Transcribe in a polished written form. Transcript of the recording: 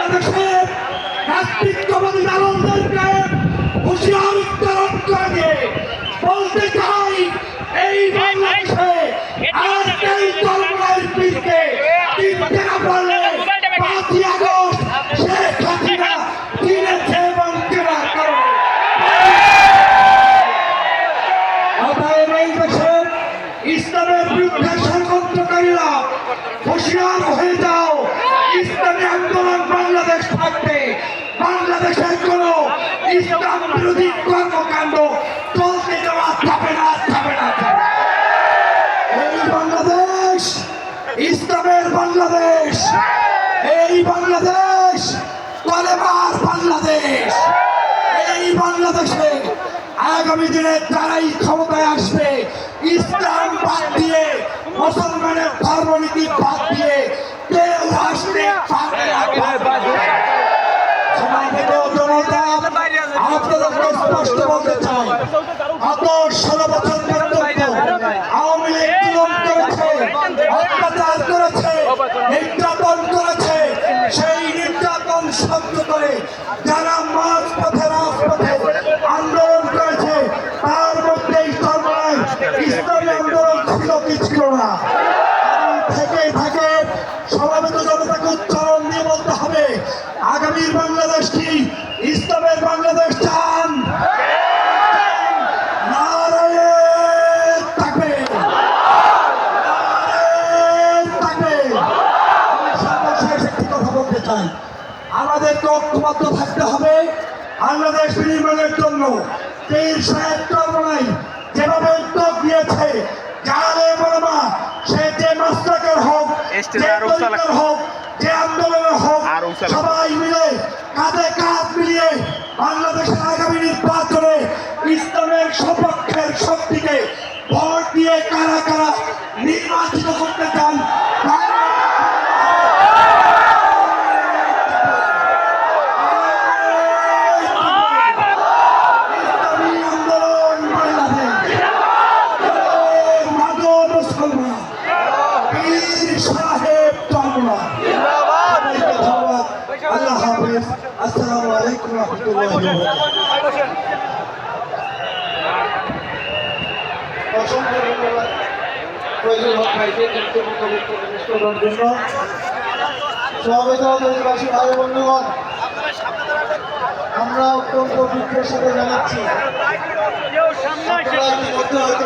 বাংলাদেশের নাস্তিকবাদী দালালদেরকে হুঁশিয়ার উচ্চারণ করে দিয়ে বলতে চাই, এই বাংলাদেশে আজকের চরমনাইয়ের পীরকে চিনতে না পারলে 5ই আগস্ট শেখ হাসিনা চিনেছে এবং চেনার কারণে অতএব এই দেশের ইসলামের বিরুদ্ধে ষড়যন্ত্রকারীরা হুঁশিয়ার হয়ে যাও। ইসলামী আন্দোলন বাংলাদেশ থাকবে, বাংলাদেশের কোন ইসলাম বিরোধী কর্মকাণ্ড চলতে দেওয়া যাবে না, যাবে না। এই বাংলাদেশ ইসলামের বাংলাদেশ, এই বাংলাদেশ কলেমার বাংলাদেশ। এই বাংলাদেশে আগামী দিনে যারাই ক্ষমতায় আসবে ইসলাম বাদ দিয়ে, মুসলমানের ধর্মনীতি বাদ দিয়ে কেউ আসতে পারবে না। আপনাদেরকে স্পষ্ট বলতে চাই, গত 16 বছর পর্যন্ত আওয়ামী লীগ জুলুম করেছে, অত্যাচার করেছে, নির্যাতন করেছে। সেই নির্যাতন সহ্য করে যারা মাঝপথে রাজপথে আন্দোলন করেছে, তার মধ্যেই চরমনাই ইসলামী আন্দোলন ছিল কি ছিল না। থেকে থাকে সমাবেত জনতাকে উচ্চারণ দিয়ে বলতে হবে, আগামীর বাংলাদেশ কি ইসলামের বাংলাদেশ চান? আমাদেরকে ঐক্যবদ্ধ থাকতে হবে বাংলাদেশ নির্মাণের জন্য। পীর সাহেব চরমনাই যেভাবে উদ্যোগ নিয়েছে, সে যে মাস্টারের হোক, যে তরিকার হোক, যে আন্দোলনের হোক, সবাই মিলে কাঁধে কাঁধ মিলিয়ে বাংলাদেশের আগামী নির্বাচনে ইসলামের সপক্ষের শক্তিকে ভোট দিয়ে কারা কারা নির্বাচিত করতে চান। আল্লাহ হাফেজ, আসসালামু আলাইকুম ওয়া রাহমাতুল্লাহি ওয়া বারাকাতুহু। অসংখ্য ধন্যবাদ ফয়জুল হক ভাইকে গুরুত্বপূর্ণ বক্তব্য পেশ করার জন্য। সমবেত অধিবাসী ভাই বন্ধুগণ, আমরা অত্যন্ত দুঃখের সাথে জানাচ্ছি আপনারা ইতিমধ্যে হয়তো